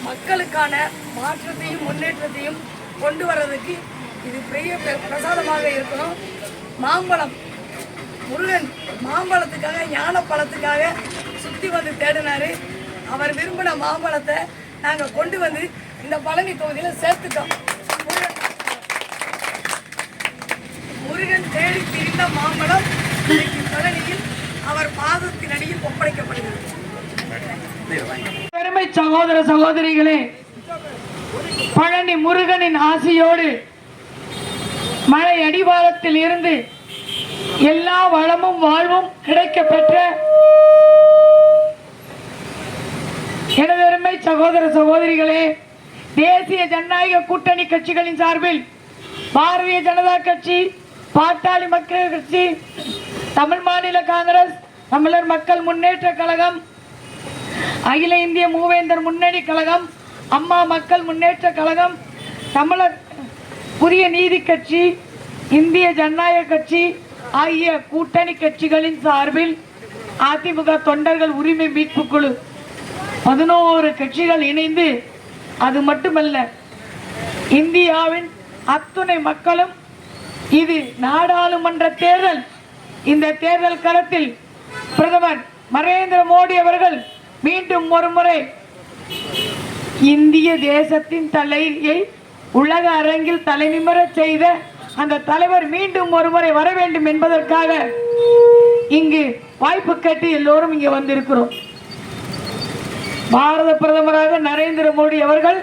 மக்களுக்கான மாற்றத்தையும் முன்னேற்றத்தையும் கொண்டு வர்றதுக்கு இது பெரிய பிரசாதமாக இருக்கணும். மாம்பழம் முருகன் மாம்பழத்துக்காக ஞான பழத்துக்காக சுற்றி வந்து தேடினாரு. அவர் விரும்பின மாம்பழத்தை நாங்கள் கொண்டு வந்து இந்த பழனி தொகுதியில் சேர்த்துட்டோம். முருகன் தேடி திரிந்த மாம்பழம் இன்னைக்கு பழனியில் அவர் பாதத்தின் அடியில் ஒப்படைக்கப்படுகிறது. பெருமை சகோதர சகோதரிகளே, பழனி முருகனின் ஆசையோடு மலை அடிவாரத்தில் இருந்து எல்லா வளமும் வாழ்வும் கிடைக்க பெற்ற எனதருமை சகோதர சகோதரிகளே, தேசிய ஜனநாயக கூட்டணி கட்சிகளின் சார்பில் பாரதிய ஜனதா கட்சி, பாட்டாளி மக்கள் கட்சி, தமிழ் மாநில காங்கிரஸ், தமிழர் மக்கள் முன்னேற்ற கழகம், அகில இந்திய மூவேந்தர் முன்னணி கழகம், அம்மா மக்கள் முன்னேற்ற கழகம், தமிழர் புதிய நீதி கட்சி, இந்திய ஜனநாயக கட்சி ஆகிய கூட்டணி கட்சிகளின் சார்பில் அதிமுக தொண்டர்கள் உரிமை மீட்பு குழு 11 கட்சிகள் இணைந்து, அது மட்டுமல்ல இந்தியாவின் அத்துணை மக்களும் இது நாடாளுமன்ற தேர்தல். இந்த தேர்தல் களத்தில் பிரதமர் நரேந்திர மோடி அவர்கள் மீண்டும் ஒரு முறை இந்திய தேசத்தின் தலையை உலக அரங்கில் தலைநிமிர செய்த அந்த தலைவர் மீண்டும் ஒரு முறை வர வேண்டும் என்பதற்காக இங்கு வாய்ப்பு கேட்டு எல்லோரும் இங்கே வந்திருக்கிறோம். பாரத பிரதமராக நரேந்திர மோடி அவர்கள்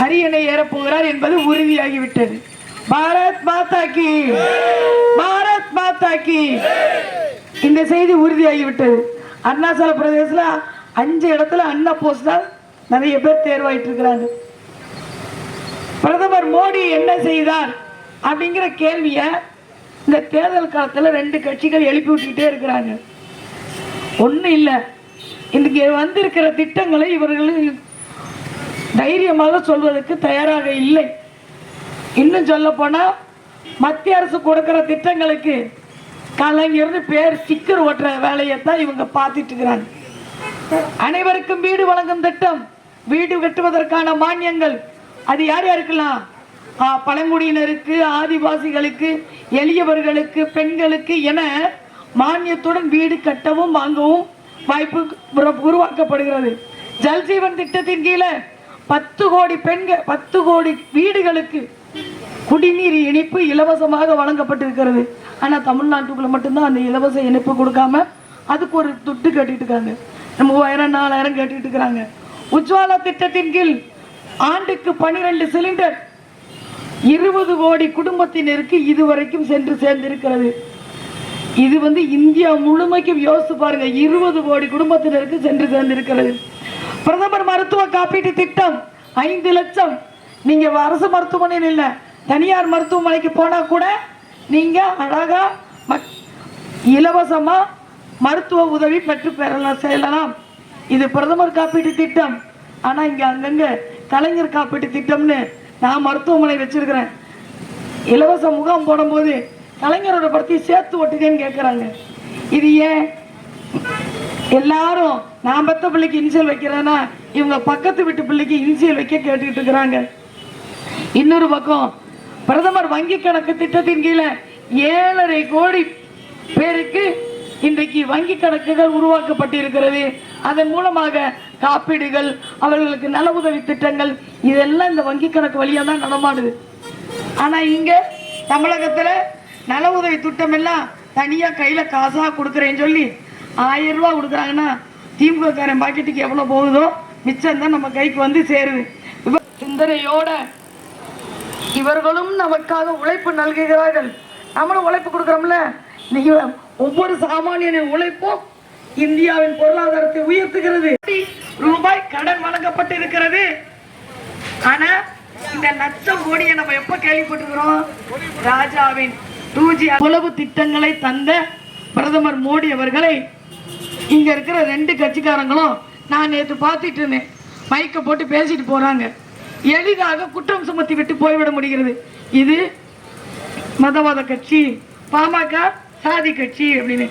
அரியணை ஏறப்போகிறார் என்பது உறுதியாகிவிட்டது. பாரத் மாதா கி, பாரத் மாதா கி, இந்த செய்தி உறுதியாகிவிட்டது. அருணாச்சல பிரதேசத்தில் 5 இடத்துல அண்ணா போஸ்டா நிறைய பேர் தேர்வாயிட்டு இருக்கிறாங்க. பிரதமர் மோடி என்ன செய்தார் அப்படிங்கிற கேள்வியை இந்த தேர்தல் காலத்தில் 2 கட்சிகள் எழுப்பி விட்டுக்கிட்டே இருக்கிறாங்க. ஒன்றும் இல்லை, இன்றைக்கு வந்திருக்கிற திட்டங்களை இவர்கள் தைரியமாக சொல்வதற்கு தயாராக இல்லை. இன்னும் சொல்ல போனால் மத்திய அரசு கொடுக்கிற திட்டங்களுக்கு கலைஞர்னு பேர் ஸ்டிக்கர் ஓட்டுற வேலையை தான் இவங்க பார்த்துட்டு இருக்கிறாங்க. அனைவருக்கும் வீடு வழங்கும் திட்டம், வீடு கட்டுவதற்கான மானியங்கள், அது யார் யாருக்கெல்லாம்? பழங்குடியினருக்கு, ஆதிவாசிகளுக்கு, எளியவர்களுக்கு, பெண்களுக்கு என மானியத்துடன் வீடு கட்டவும் வாங்கவும் வாய்ப்பு உருவாக்கப்படுகிறது. ஜல்ஜீவன் திட்டத்தின் கீழே 10 கோடி பெண்கள், 10 கோடி வீடுகளுக்கு குடிநீர் இணைப்பு இலவசமாக வழங்கப்பட்டிருக்கிறது. ஆனால் தமிழ்நாட்டுக்குள்ள மட்டும்தான் அந்த இலவச இணைப்பு கொடுக்காம அதுக்கு ஒரு துட்டு கட்டிட்டு இருக்காங்க. 3000 4000 கட்டிட்டு இருக்கிறாங்க. உஜ்வாலா திட்டத்தின் கீழ் ஆண்டுக்கு 12 சிலிண்டர் 20 கோடி குடும்பத்தினருக்கு இதுவரைக்கும் சென்று சேர்ந்திருக்கிறது. இது இந்தியா முழுமைக்கும் யோசித்து பாருங்க, 20 கோடி குடும்பத்தினருக்கு சென்று சேர்ந்திருக்கிறது. பிரதமர் மருத்துவ காப்பீட்டு திட்டம் 5 லட்சம். நீங்க அரசு மருத்துவமனையில் இல்லை, தனியார் மருத்துவமனைக்கு போனா கூட நீங்க அழகா இலவசமா மருத்துவ உதவி பெற்று பெறலாம், செய்யலாம். இது பிரதமர் காப்பீட்டு திட்டம். ஆனா இங்க அங்கங்க கலைஞர் காப்பீட்டு திட்டம்னு நான் மருத்துவமனை வச்சிருக்கிறேன். இலவச முகாம் போடும்போது கலைஞரோட படத்தை சேர்த்து ஓட்டுதேன்னு கேட்குறாங்க. இது ஏன்? எல்லாரும் நான் பெற்ற பிள்ளைக்கு இனிஷியல் வைக்கிறேன்னா இவங்க பக்கத்து வீட்டு பிள்ளைக்கு இனிஷியல் வைக்க கேட்டுக்கிட்டு இருக்கிறாங்க. இன்னொரு பக்கம் பிரதமர் வங்கி கணக்கு திட்டத்தின் கீழே 7.5 கோடி பேருக்கு இன்றைக்கு வங்கி கணக்குகள் உருவாக்கப்பட்டிருக்கிறது. அதன் மூலமாக காப்பீடுகள், அவர்களுக்கு நல உதவி திட்டங்கள், இதெல்லாம் இந்த வங்கி கணக்கு வழியாக தான் நடமாடுது. ஆனால் இங்கே தமிழகத்தில் நல உதவி திட்டம் எல்லாம் தனியாக கையில் காசாக கொடுக்குறேன்னு சொல்லி 1000 ரூபா கொடுக்குறாங்கன்னா திமுக காரன் பாக்கெட்டுக்கு எவ்வளோ போகுதோ மிச்சம் தான் நம்ம கைக்கு சேருது. சிந்தனையோட இவர்களும் நமக்காக உழைப்பு நல்குகிறார்கள். நம்மளும் உழைப்பு கொடுக்குறோம்ல. இன்னைக்கு ஒவ்வொரு சாமானியனின் உழைப்பும் இந்தியாவின் பொருளாதாரத்தை உயர்த்துகிறது. ரூபாய் கடன் வழங்கப்பட்டு இருக்கிறது. ஆனா இந்த லட்சம் கோடியை நம்ம எப்ப கேள்விப்பட்டிருக்கிறோம்? ராஜாவின் 2G உளவு திட்டங்களை தந்த பிரதமர் மோடி அவர்களை இங்க இருக்கிற 2 கட்சிக்காரங்களும் நான் நேற்று பார்த்துட்டு இருந்தேன், மைக்க போட்டு பேசிட்டு போறாங்க. எளிதாக குற்றம் சுமத்தி விட்டு போய்விட முடிகிறது. இது மதவாத கட்சி, பாமக சாதி கட்சி அப்படின்னு.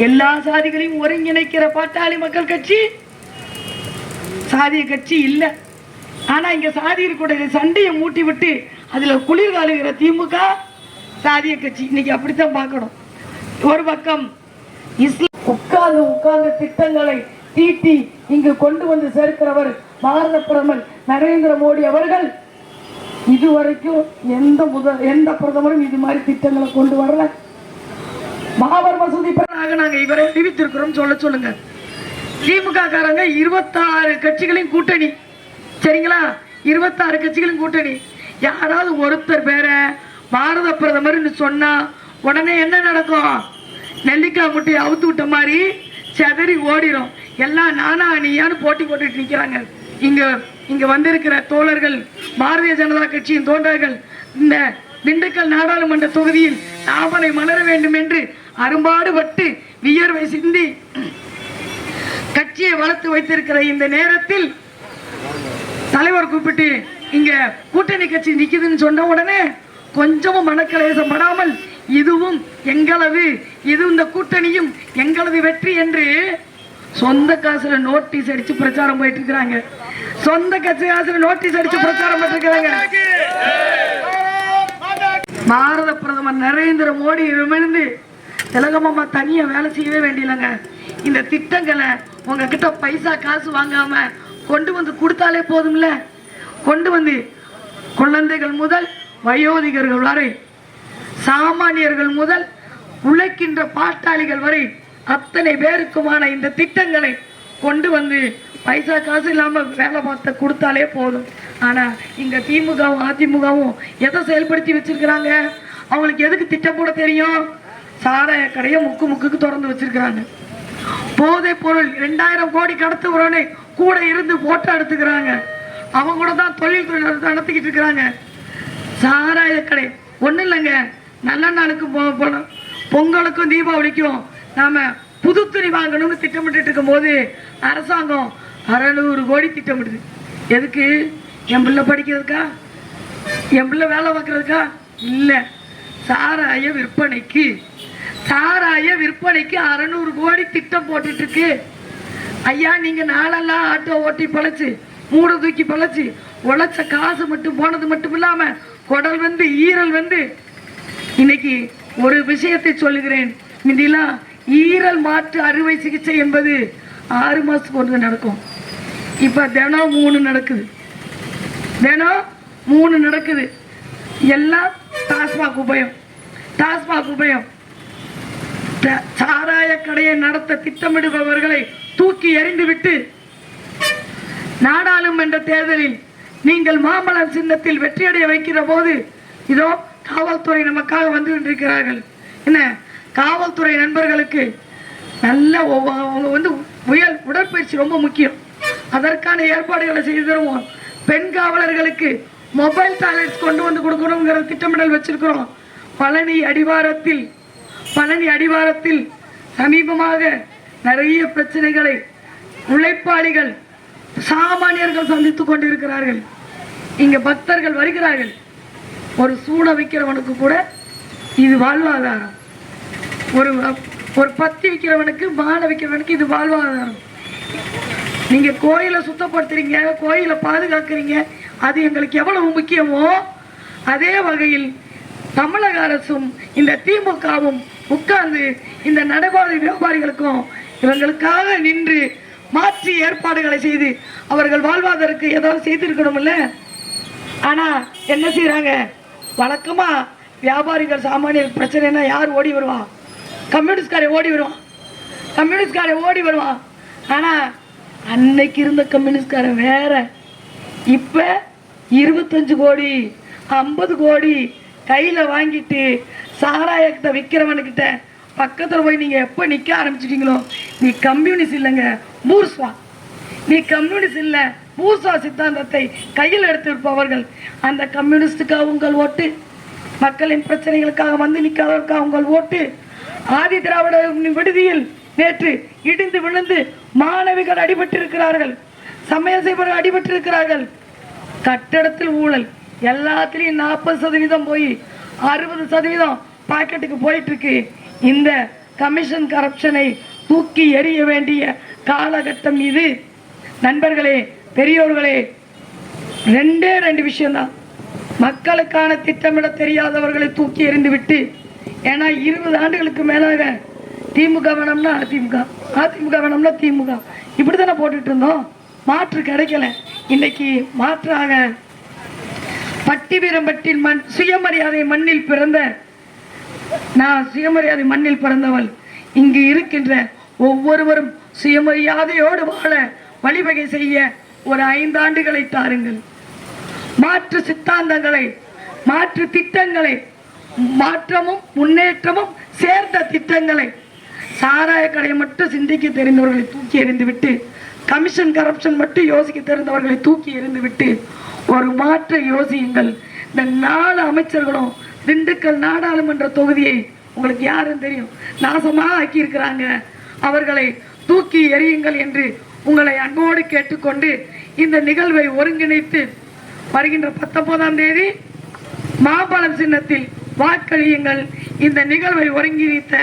எல்லா சாதிகளையும் ஒருங்கிணைக்கிற பாட்டாளி மக்கள் கட்சி சாதிய கட்சி இல்லை. ஆனா இங்க சாதியர்களுடைய சண்டையை மூட்டி விட்டு அதுல குளிர் காலுகிற திமுக சாதிய கட்சி. இன்னைக்கு அப்படித்தான் பார்க்கணும். ஒரு பக்கம் இஸ்லாம் உட்கார்ந்து திட்டங்களை தீட்டி இங்கு கொண்டு வந்து சேர்க்கிறவர் பாரத பிரதமர் நரேந்திர மோடி அவர்கள். இதுவரைக்கும் எந்த பிரதமரும் இது மாதிரி திட்டங்களை கொண்டு வரல. பாபர் மசூதி நாங்க இவரை அறிவித்திருக்கிறோம் சொல்லுங்க. திமுக காரங்க 26 கட்சிகளின் கூட்டணி, சரிங்களா? 26 கட்சிகளின் கூட்டணி. யாராவது ஒருத்தர் பேர பாரத பிரதமர் சொன்னா உடனே என்ன நடக்கும்? நெல்லிக்காய் முட்டையை அவுத்து விட்ட மாதிரி செதறி ஓடிடும். எல்லாம் நானா நீயான்னு போட்டி போட்டுட்டு நிற்கிறாங்க. இங்க வந்திருக்கிற தோழர்கள், பாரதிய ஜனதா கட்சியின் தோழர்கள் இந்த திண்டுக்கல் நாடாளுமன்ற தொகுதியில் தாமரை மலர வேண்டும் என்று அரும்பாடுபட்டு வியர்வை சிந்தி கட்சியை வளர்த்து வைத்திருக்கிற இந்த நேரத்தில் தலைவர் கூப்பிட்டு இங்க கூட்டணி கட்சி நிக்குதுன்னு சொன்ன உடனே கொஞ்சமும் மனக்கலேசம் படாமல் இதுவும் எங்களது, இது இந்த கூட்டணியும் எங்களது வெற்றி என்று சொந்த காசுல நோட்டீஸ் அடிச்சு பிரச்சாரம் போயிட்டு இருக்கிறாங்க. சொந்த காசுல நோட்டீஸ் அடிச்சு பிரச்சாரம் பண்ணிட்டு இருக்கிறாங்க. பாரத பிரதமர் நரேந்திர மோடி இருந்து திலகம்மா தனியா வேலை செய்யவே வேண்டியலங்க. இந்த திட்டங்களை உங்ககிட்ட பைசா காசு வாங்காம கொண்டு வந்து கொடுத்தாலே போதும்ல. கொண்டு வந்து குழந்தைகள் முதல் வயோதிகர்கள் வரை, சாமானியர்கள் முதல் உழைக்கின்ற பாட்டாளிகள் வரை அத்தனை பேருக்குமான இந்த திட்டங்களை கொண்டு வந்து பைசா காசு இல்லாம வேலை பார்த்து கொடுத்தாலே போதும். ஆனா இங்க திமுகவும் அதிமுகவும் எதை செயல்படுத்தி வச்சிருக்கிறாங்க? அவங்களுக்கு எதுக்கு திட்டம் போட தெரியும்? சாராய கடையை முக்குக்கு திறந்து வச்சிருக்கிறாங்க. போதை பொருள் 2000 கோடி கடத்துறவனே கூட இருந்து போட்டோ எடுத்துக்கிறாங்க. அவங்க கூட தான் தொழில் நடத்திக்கிட்டு இருக்கிறாங்க. சாராய கடை ஒன்றும் இல்லைங்க. நல்ல நாளுக்கு போனோம், பொங்கலுக்கும் தீபாவளிக்கும் நாம புது துணி வாங்கணும்னு திட்டமிட்டு இருக்கும் போது அரசாங்கம் 600 கோடி திட்டமிடுது. எதுக்கு? என் பிள்ளை படிக்கிறதுக்கா? என் பிள்ளை வேலை பார்க்கறதுக்கா? இல்லை, சாராய விற்பனைக்கு. சாராய விற்பனைக்கு 600 கோடி திட்டம் போட்டுட்டு இருக்கு. ஐயா, நீங்க நாளெல்லாம் ஆட்டோ ஓட்டி பழச்சு, மூட தூக்கி பழச்சு, உழைச்ச காசு மட்டும் போனது மட்டும் இல்லாம குடல் வந்து ஈரல் வந்து. இன்னைக்கு ஒரு விஷயத்தை சொல்லுகிறேன். முந்திலாம் ஈரல் மாற்று அறுவை சிகிச்சை என்பது 6 மாசத்துக்கு ஒன்று நடக்கும். இப்ப தினம் 3 நடக்குது. தினம் 3 நடக்குது. எல்லாம் டாஸ்மாக் உபயம். டாஸ்மாக் உபயம். சாராய கடையை நடத்த திட்டமிடுபவர்களை தூக்கி எறிந்துவிட்டு நாடாளுமன்ற தேர்தலில் நீங்கள் மாம்பழம் சின்னத்தில் வெற்றியடைய வைக்கிற போது இதோ காவல்துறை நமக்காக வந்து கொண்டிருக்கிறார்கள். என்ன, காவல்துறை நண்பர்களுக்கு நல்ல வந்து உடற்பயிற்சி ரொம்ப முக்கியம். அதற்கான ஏற்பாடுகளை செய்து தருவோம். பெண் காவலர்களுக்கு மொபைல் டாய்லெட்ஸ் கொண்டு வந்து கொடுக்கணுங்கிற திட்டமிடல் வச்சிருக்கிறோம். பழனி அடிவாரத்தில் சமீபமாக நிறைய பிரச்சனைகளை உழைப்பாளிகள் சாமானியர்கள் சந்தித்துக் கொண்டிருக்கிறார்கள். இங்க பக்தர்கள் வருகிறார்கள். ஒரு சூட வைக்கிறவனுக்கு கூட இது வாழ்வாதாரம். ஒரு பத்தி விற்கிறவனுக்கு, மாலை விற்கிறவனுக்கு இது வாழ்வாதாரம். நீங்க கோயிலை சுத்தப்படுத்துறீங்க, கோயிலை பாதுகாக்கிறீங்க, அது எங்களுக்கு எவ்வளவு முக்கியமோ அதே வகையில் தமிழக அரசும் இந்த திமுகவும் உட்கார்ந்து இந்த நடைபாதை வியாபாரிகளுக்கும் இவங்களுக்காக நின்று மாற்றி ஏற்பாடுகளை செய்து அவர்கள் வாழ்வாதாரத்துக்கு ஏதாவது செய்திருக்கணும்ல. ஆனா என்ன செய்யறாங்க? வழக்கமா வியாபாரிகள் சாமானியர் பிரச்சனைனா யார் ஓடி வருவான்? கம்யூனிஸ்ட்காரை ஓடி வருவான். ஆனா அன்னைக்கு இருந்த கம்யூனிஸ்ட்காரன் வேற. இப்ப 25 கோடி 50 கோடி கையில வாங்கிட்டு சாராயத்தை விற்கிறவனுக்கிட்ட பக்கத்தில் போய் நீங்கள் எப்போ நிற்க ஆரம்பிச்சிட்டீங்களோ, நீ கம்யூனிஸ்ட் இல்லைங்க, பூர்ஸ்வா. நீ கம்யூனிஸ்ட் இல்லை, பூர்ஸ்வா சித்தாந்தத்தை கையில் எடுத்திருப்பவர்கள். அந்த கம்யூனிஸ்டுக்காக உங்கள் ஓட்டு, மக்களின் பிரச்சனைகளுக்காக வந்து நிற்காதவர்களுக்காக உங்கள் ஓட்டு. ஆதி திராவிட விடுதியில் நேற்று இடிந்து விழுந்து மாணவிகள் அடிபட்டிருக்கிறார்கள், சமையல் செய்பவர்கள் அடிபட்டிருக்கிறார்கள். கட்டடத்தில் ஊழல், எல்லாத்திலையும் 40% போய் 60% பாக்கெட்டுக்கு போயிட்டு இருக்கு. இந்த கமிஷன் கரப்ஷனை தூக்கி எறிய வேண்டிய காலகட்டம் இது. நண்பர்களே, பெரியோர்களே, 2 விஷயம்தான். மக்களுக்கான திட்டமிட தெரியாதவர்களை தூக்கி எறிந்து விட்டு, ஏன்னா 20 ஆண்டுகளுக்கு மேலாக திமுக வேணும்னா அதிமுக, அதிமுக வேணும்னா திமுக, இப்படி தானே போட்டுட்டு இருந்தோம். மாற்று கிடைக்கல. இன்னைக்கு மாற்றாக பட்டிவீரம்பட்டின் மண், சுயமரியாதை மண்ணில் பிறந்த நான், சுயமரியாதை மண்ணில் பிறந்தவள். இங்கு இருக்கின்ற ஒவ்வொருவரும் சுயமரியாதையோடு வாழ வழிவகை செய்ய ஒரு 5 ஆண்டுகளை தாருங்கள். மாற்று சித்தாந்தங்களை, மாற்று திட்டங்களை, மாற்றமும் முன்னேற்றமும் சேர்ந்த திட்டங்களை, சாராய கடையை மட்டும் சிந்திக்க தெரிந்தவர்களை தூக்கி எறிந்து விட்டு, கமிஷன் கரப்ஷன் மட்டும் யோசிக்க தெரிந்தவர்களை தூக்கி எறிந்து விட்டு ஒரு மாற்றை யோசியுங்கள். இந்த 4 அமைச்சர்களும் திண்டுக்கல் நாடாளுமன்ற தொகுதியை உங்களுக்கு யாரும் தெரியும் நாசமாக ஆக்கியிருக்கிறாங்க. அவர்களை தூக்கி எறியுங்கள் என்று உங்களை அன்போடு கேட்டுக்கொண்டு இந்த நிகழ்வை ஒருங்கிணைத்து வருகின்ற 19ஆம் தேதி மாம்பழம் சின்னத்தில் வாக்களியுங்கள். இந்த நிகழ்வை ஒருங்கிணைத்த